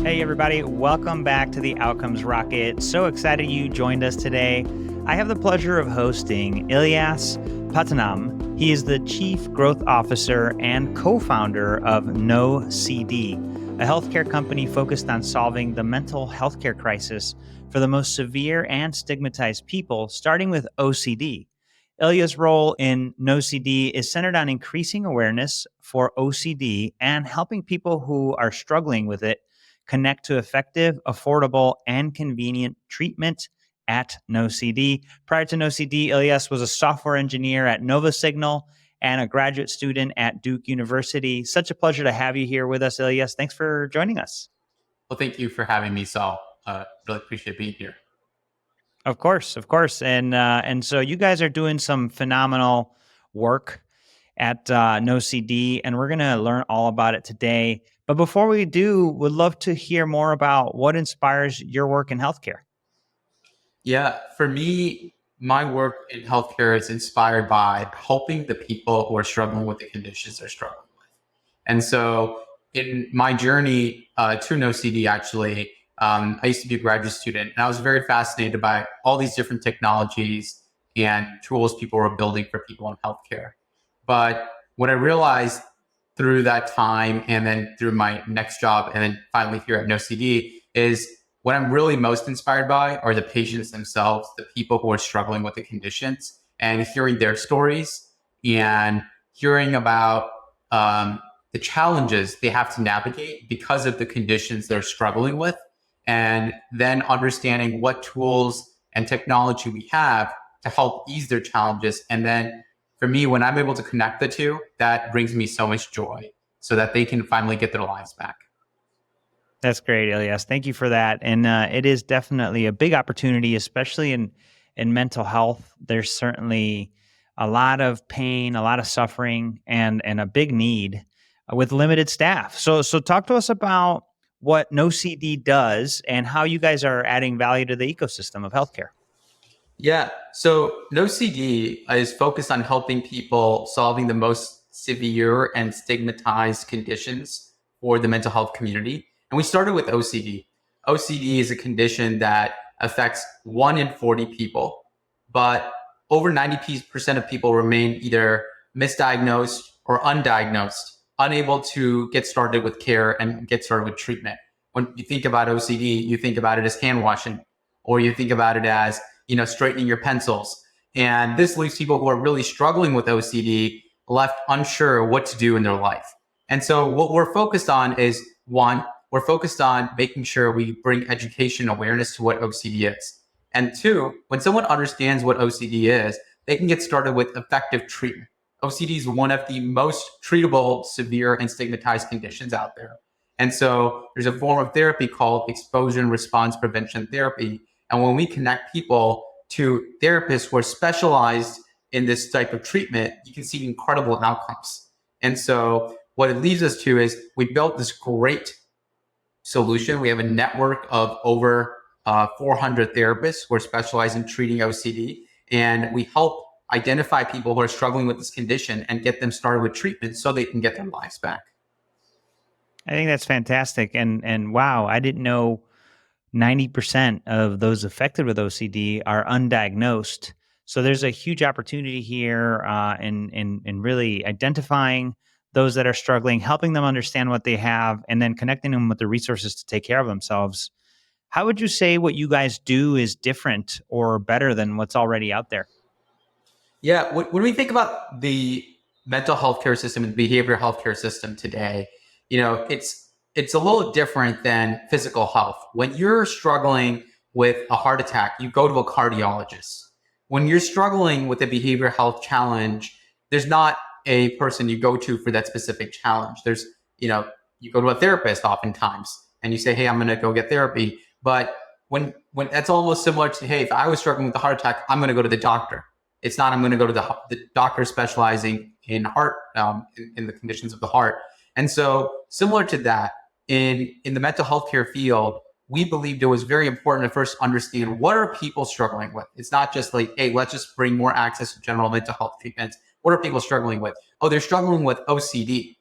Hey, everybody. Welcome back to the Outcomes Rocket. So excited you joined us today. I have the pleasure of hosting Ilyas Patanam. He is the Chief Growth Officer and co-founder of NOCD, a healthcare company focused on solving the mental healthcare crisis for the most severe and stigmatized people, starting with OCD. Ilya's role in NOCD is centered on increasing awareness for OCD and helping people who are struggling with it connect to effective, affordable, and convenient treatment at NOCD. Prior to NOCD, Ilyas was a software engineer at Nova Signal and a graduate student at Duke University. Such a pleasure to have you here with us, Ilyas. Thanks for joining us. Well, thank you for having me, Saul. Really appreciate being here. Of course. And so you guys are doing some phenomenal work at NOCD, and we're going to learn all about it today. But before we do, would love to hear more about what inspires your work in healthcare. Yeah, for me, my work in healthcare is inspired by helping the people who are struggling with the conditions they're struggling with. And so in my journey to NOCD, actually, I used to be a graduate student, and I was very fascinated by all these different technologies and tools people were building for people in healthcare. But what I realized through that time and then through my next job and then finally here at NOCD is what I'm really most inspired by are the patients themselves, the people who are struggling with the conditions, and hearing their stories and hearing about the challenges they have to navigate because of the conditions they're struggling with, and then understanding what tools and technology we have to help ease their challenges. And then for me, when I'm able to connect the two, that brings me so much joy so that they can finally get their lives back. That's great, Ilyas. Thank you for that. And it is definitely a big opportunity, especially in mental health. There's certainly a lot of pain, a lot of suffering, and a big need with limited staff. So talk to us about what NOCD does and how you guys are adding value to the ecosystem of healthcare. Yeah. So NOCD is focused on helping people solving the most severe and stigmatized conditions for the mental health community. And we started with OCD. OCD is a condition that affects 1 in 40 people, but over 90% of people remain either misdiagnosed or undiagnosed, unable to get started with care and get started with treatment. When you think about OCD, you think about it as hand washing, or you think about it as straightening your pencils. And this leaves people who are really struggling with OCD left unsure what to do in their life. And so what we're focused on is, one, we're focused on making sure we bring education awareness to what OCD is. And two, when someone understands what OCD is, they can get started with effective treatment. OCD is one of the most treatable, severe, and stigmatized conditions out there. And so there's a form of therapy called exposure and response prevention therapy. And when we connect people to therapists who are specialized in this type of treatment, you can see incredible outcomes. And so what it leads us to is we built this great solution. We have a network of over 400 therapists who are specialized in treating OCD. And we help identify people who are struggling with this condition and get them started with treatment so they can get their lives back. I think that's fantastic. And wow, I didn't know 90% of those affected with OCD are undiagnosed. So there's a huge opportunity here in really identifying those that are struggling, helping them understand what they have, and then connecting them with the resources to take care of themselves. How would you say what you guys do is different or better than what's already out there? Yeah, when we think about the mental health care system and behavioral healthcare system today, it's a little different than physical health. When you're struggling with a heart attack, you go to a cardiologist. When you're struggling with a behavioral health challenge, there's not a person you go to for that specific challenge. There's, you go to a therapist oftentimes and you say, hey, I'm going to go get therapy. But when that's almost similar to, hey, if I was struggling with a heart attack, I'm going to go to the doctor. It's not, I'm going to go to the doctor specializing in heart, in the conditions of the heart. And so similar to that, in the mental health care field, we believed it was very important to first understand what are people struggling with. It's not just like, hey, let's just bring more access to general mental health treatments. What are people struggling with? Oh, they're struggling with OCD.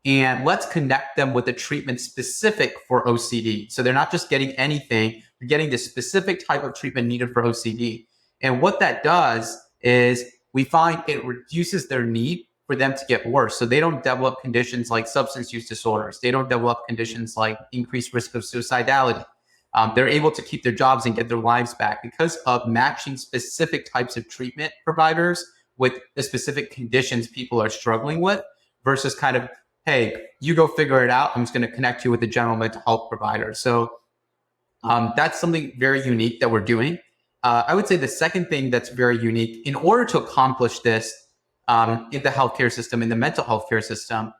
and let's connect them with a treatment specific for OCD. So they're not just getting anything, they're getting the specific type of treatment needed for OCD. And what that does is we find it reduces their need for them to get worse. So they don't develop conditions like substance use disorders. They don't develop conditions like increased risk of suicidality. They're able to keep their jobs and get their lives back because of matching specific types of treatment providers with the specific conditions people are struggling with versus kind of, hey, you go figure it out. I'm just going to connect you with a general mental health provider. So that's something very unique that we're doing. I would say the second thing that's very unique, in order to accomplish this in the healthcare system, in the mental health care system,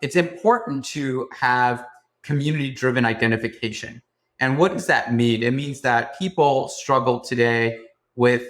it's important to have community-driven identification. And what does that mean? It means that people struggle today with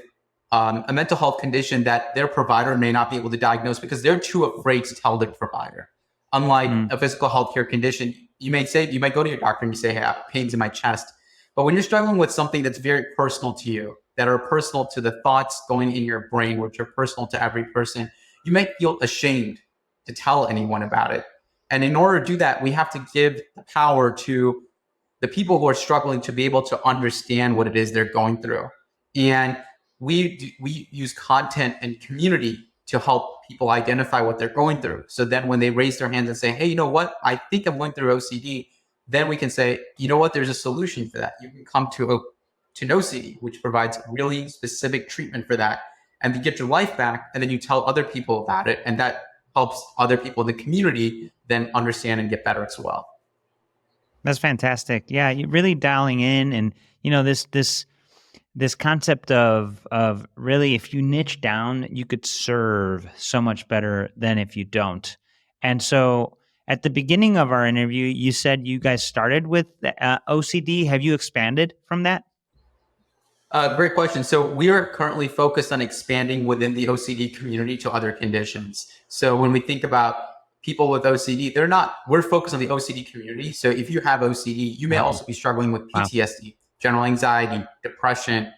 a mental health condition that their provider may not be able to diagnose because they're too afraid to tell their provider. Unlike a physical healthcare condition, you might go to your doctor and you say, hey, I have pains in my chest. But when you're struggling with something that's very personal to you, that are personal to the thoughts going in your brain, which are personal to every person, you might feel ashamed to tell anyone about it. And in order to do that, we have to give the power to the people who are struggling to be able to understand what it is they're going through. And we use content and community to help people identify what they're going through. So then when they raise their hands and say, hey, you know what, I think I'm going through OCD, then we can say, you know what, there's a solution for that. You can come to NOCD, which provides really specific treatment for that. And you get your life back, and then you tell other people about it. And that helps other people in the community then understand and get better as well. That's fantastic. Yeah, you're really dialing in, and this concept of really, if you niche down, you could serve so much better than if you don't. And so, at the beginning of our interview, you said you guys started with OCD. Have you expanded from that? Great question. So we are currently focused on expanding within the OCD community to other conditions. So when we think about people with OCD, we're focused on the OCD community. So if you have OCD, you may also be struggling with PTSD, general anxiety, depression,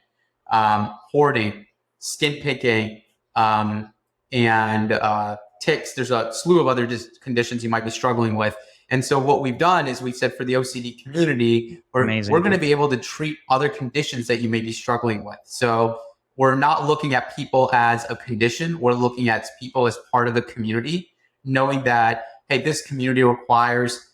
hoarding, skin picking, and tics. There's a slew of other conditions you might be struggling with. And so what we've done is we said for the OCD community, we're going to be able to treat other conditions that you may be struggling with. So we're not looking at people as a condition. We're looking at people as part of the community, knowing that, hey, this community requires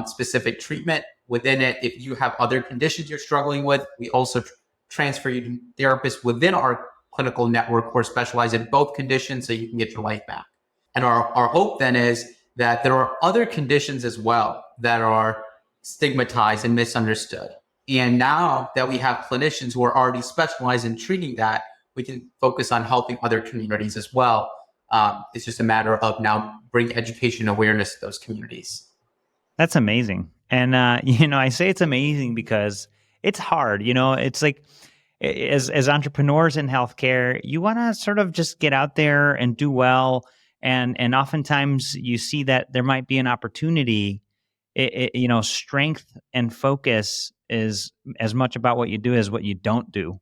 specific treatment within it. If you have other conditions you're struggling with, we also transfer you to therapists within our clinical network who are specialized in both conditions so you can get your life back. And our hope then is that there are other conditions as well that are stigmatized and misunderstood. And now that we have clinicians who are already specialized in treating that, we can focus on helping other communities as well. It's just a matter of now bring education and awareness to those communities. That's amazing. And, I say it's amazing because it's hard. It's like as entrepreneurs in healthcare, you want to sort of just get out there and do well. And oftentimes you see that there might be an opportunity. Strength and focus is as much about what you do as what you don't do.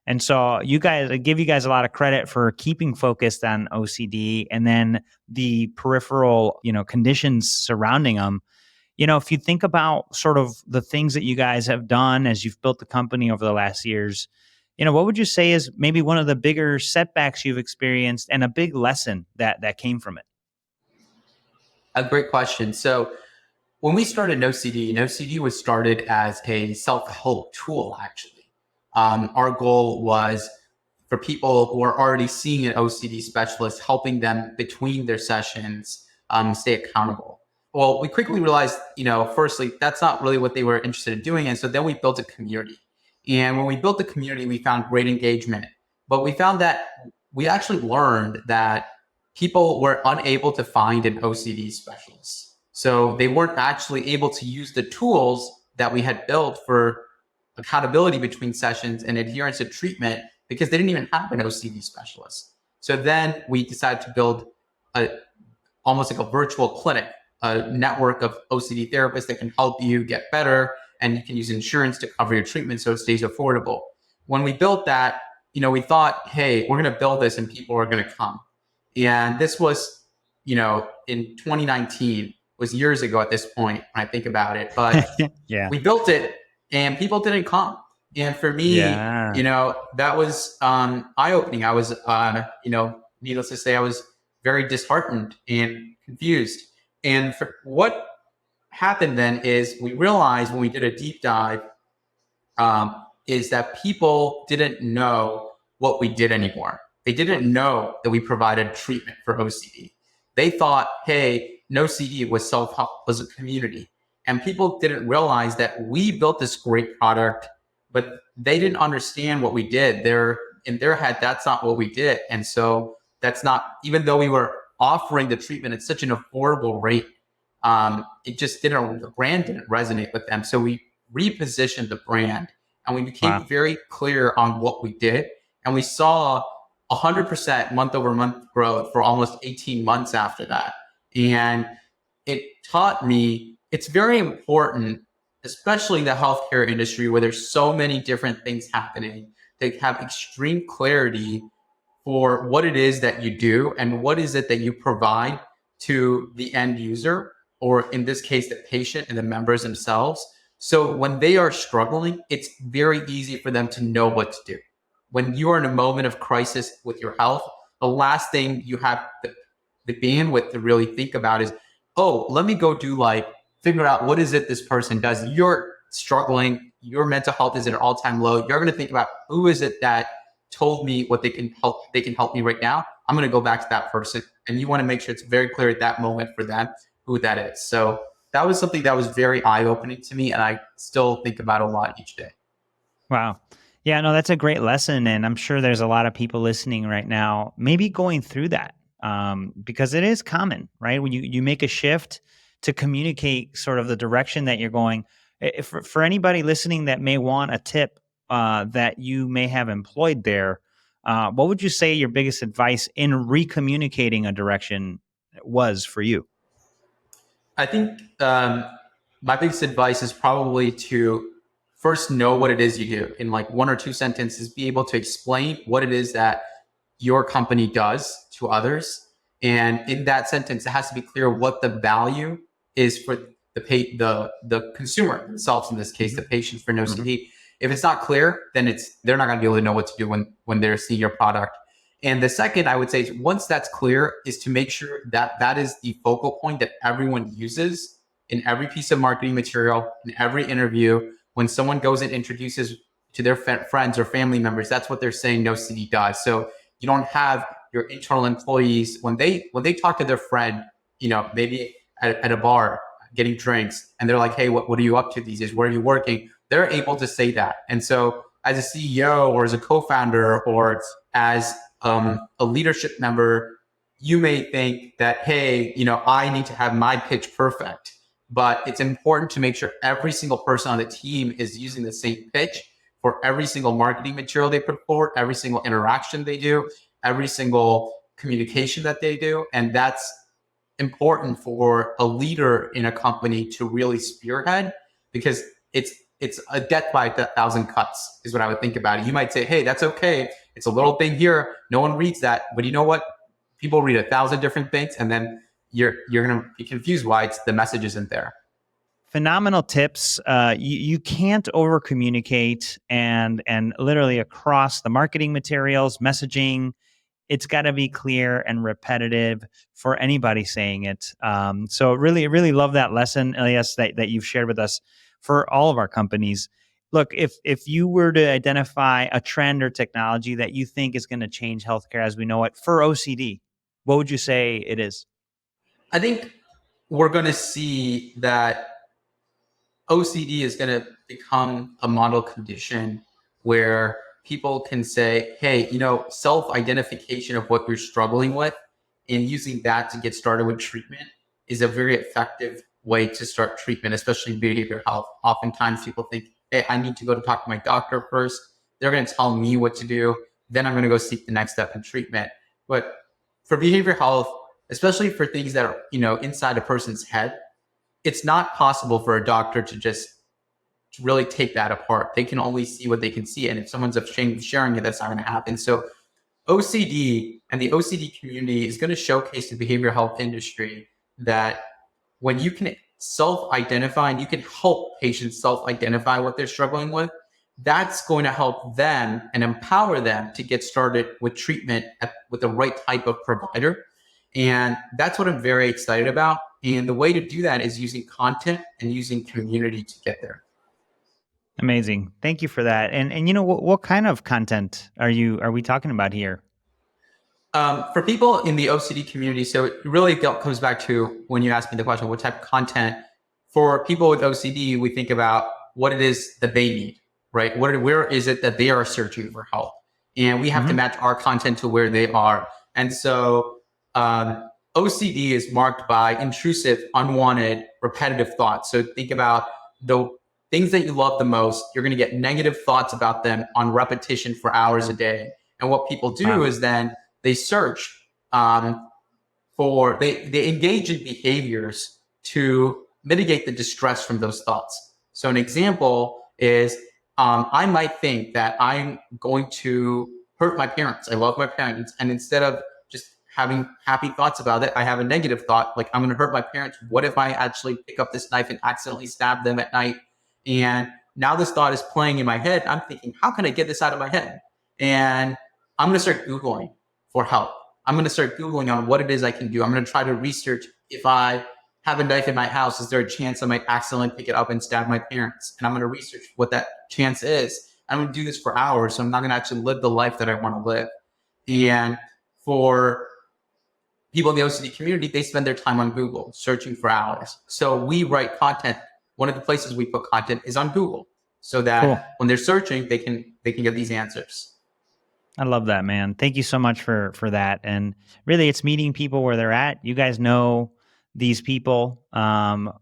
And so I give you guys a lot of credit for keeping focused on OCD and then the peripheral, conditions surrounding them. If you think about sort of the things that you guys have done as you've built the company over the last years, what would you say is maybe one of the bigger setbacks you've experienced and a big lesson that came from it? A great question. So when we started NOCD was started as a self-help tool, actually. Our goal was for people who are already seeing an OCD specialist, helping them between their sessions, stay accountable. Well, we quickly realized, firstly, that's not really what they were interested in doing. And so then we built a community. And when we built the community, we found great engagement. But we found that we actually learned that people were unable to find an OCD specialist. So they weren't actually able to use the tools that we had built for accountability between sessions and adherence to treatment because they didn't even have an OCD specialist. So then we decided to build almost like a virtual clinic, a network of OCD therapists that can help you get better, and you can use insurance to cover your treatment so it stays affordable. When we built that, we thought, hey, we're going to build this and people are going to come. And this was in 2019, was years ago at this point when I think about it, but Yeah. we built it and people didn't come. And for me, Yeah. that was eye-opening. I was, needless to say, I was very disheartened and confused. And what happened then is we realized when we did a deep dive, is that people didn't know what we did anymore. They didn't know that we provided treatment for OCD. They thought, hey, NOCD was self-help, was a community. And people didn't realize that we built this great product, but they didn't understand what we did. In their head, that's not what we did. And so that's not, even though we were offering the treatment at such an affordable rate, it just the brand didn't resonate with them. So we repositioned the brand and we became Wow. very clear on what we did. And we saw 100% month over month growth for almost 18 months after that. And it taught me it's very important, especially in the healthcare industry where there's so many different things happening, to have extreme clarity for what it is that you do and what is it that you provide to the end user, or in this case, the patient and the members themselves. So when they are struggling, it's very easy for them to know what to do. When you are in a moment of crisis with your health, the last thing you have the bandwidth to really think about is, oh, let me go figure out what is it this person does. You're struggling, your mental health is at an all-time low. You're going to think about who is it that told me what they can help me right now. I'm going to go back to that person. And you want to make sure it's very clear at that moment for them who that is. So that was something that was very eye-opening to me, and I still think about a lot each day. Wow. Yeah, no, that's a great lesson. And I'm sure there's a lot of people listening right now, maybe going through that, because it is common, right? When you make a shift to communicate sort of the direction that you're going. If, for anybody listening that may want a tip that you may have employed there, what would you say your biggest advice in recommunicating a direction was for you? I think my biggest advice is probably to first know what it is you do in like one or two sentences, be able to explain what it is that your company does to others. And in that sentence, it has to be clear what the value is for the consumer themselves, in this case, the patient for NOCD. If it's not clear, then they're not going to be able to know what to do when they're seeing your product. And the second, I would say, is once that's clear, is to make sure that that is the focal point that everyone uses in every piece of marketing material, in every interview. When someone goes and introduces to their friends or family members, that's what they're saying NOCD does. So you don't have your internal employees when they talk to their friend, maybe at a bar getting drinks, and they're like, "Hey, what are you up to these days? Where are you working?" They're able to say that. And so as a CEO or as a co-founder or as a leadership member, you may think that, hey, I need to have my pitch perfect, but it's important to make sure every single person on the team is using the same pitch for every single marketing material they put forward, every single interaction they do, every single communication that they do. And that's important for a leader in a company to really spearhead, because it's a death by a thousand cuts is what I would think about it. You might say, hey, that's okay. It's a little thing here. No one reads that. But you know what? People read 1,000 different things, and then you're going to be confused why the message isn't there. Phenomenal tips. You can't over communicate, and literally across the marketing materials, messaging, it's got to be clear and repetitive for anybody saying it. So really love that lesson, Ilyas, that you've shared with us for all of our companies. Look, if you were to identify a trend or technology that you think is going to change healthcare as we know it for OCD, what would you say it is? I think we're going to see that OCD is going to become a model condition where people can say, hey, self-identification of what we're struggling with and using that to get started with treatment is a very effective way to start treatment, especially in behavioral health. Oftentimes people think, hey, I need to go to talk to my doctor first. They're going to tell me what to do. Then I'm going to go seek the next step in treatment. But for behavioral health, especially for things that are, inside a person's head, it's not possible for a doctor to just really take that apart. They can only see what they can see. And if someone's ashamed of sharing it, that's not going to happen. So OCD and the OCD community is going to showcase the behavioral health industry that when you can self-identify and you can help patients self-identify what they're struggling with, that's going to help them and empower them to get started with treatment with the right type of provider. And that's what I'm very excited about. And the way to do that is using content and using community to get there. Amazing. Thank you for that. And you know what kind of content are we talking about here? For people in the OCD community, so it really comes back to when you ask me the question, what type of content? For people with OCD, we think about what it is that they need, right? Where is it that they are searching for help? And we have to match our content to where they are. And so OCD is marked by intrusive, unwanted, repetitive thoughts. So think about the things that you love the most. You're going to get negative thoughts about them on repetition for hours a day. And what people do is then they search they engage in behaviors to mitigate the distress from those thoughts. So an example is I might think that I'm going to hurt my parents. I love my parents. And instead of just having happy thoughts about it, I have a negative thought, like I'm going to hurt my parents. What if I actually pick up this knife and accidentally stab them at night? And now this thought is playing in my head. I'm thinking, how can I get this out of my head? And I'm going to start Googling for help. I'm going to start Googling on what it is I can do. I'm going to try to research if I have a knife in my house, is there a chance I might accidentally pick it up and stab my parents? And I'm going to research what that chance is. I'm going to do this for hours. So I'm not going to actually live the life that I want to live. And for people in the OCD community, they spend their time on Google searching for hours. So we write content. One of the places we put content is on Google so that when they're searching, they can get these answers. I love that, man. Thank you so much for that. And really, it's meeting people where they're at. You guys know these people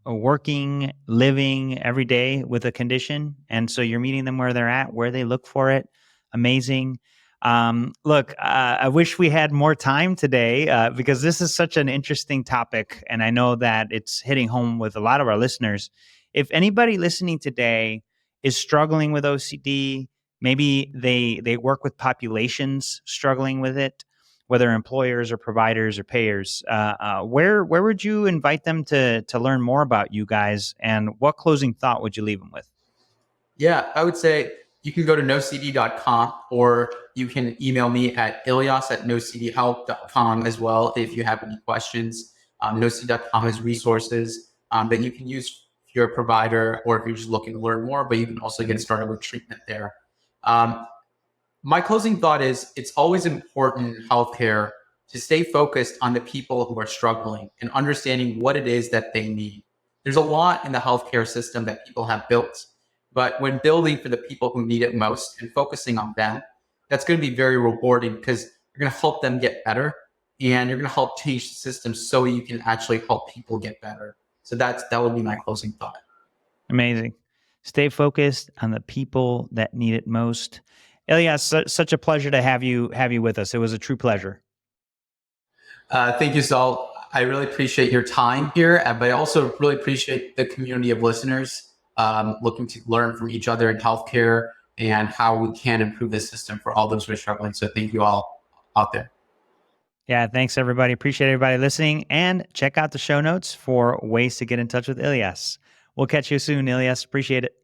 working, living every day with a condition. And so you're meeting them where they're at, where they look for it. Amazing. Look, I wish we had more time today because this is such an interesting topic. And I know that it's hitting home with a lot of our listeners. If anybody listening today is struggling with OCD, maybe they work with populations struggling with it, whether employers or providers or payers. Where would you invite them to learn more about you guys, and what closing thought would you leave them with? Yeah, I would say you can go to nocd.com, or you can email me at ilyas@nocdhelp.com as well if you have any questions. Nocd.com has resources that you can use if you're a provider or if you're just looking to learn more, but you can also get started with treatment there. My closing thought is it's always important in healthcare to stay focused on the people who are struggling and understanding what it is that they need. There's a lot in the healthcare system that people have built, but when building for the people who need it most and focusing on them, that's going to be very rewarding because you're going to help them get better and you're going to help change the system so you can actually help people get better. So that would be my closing thought. Amazing. Stay focused on the people that need it most. Ilyas, such a pleasure to have you with us. It was a true pleasure. Thank you, Saul. I really appreciate your time here, but I also really appreciate the community of listeners looking to learn from each other in healthcare and how we can improve the system for all those who are struggling. So thank you all out there. Yeah, thanks everybody. Appreciate everybody listening, and check out the show notes for ways to get in touch with Ilyas. We'll catch you soon, Ilyas. Appreciate it.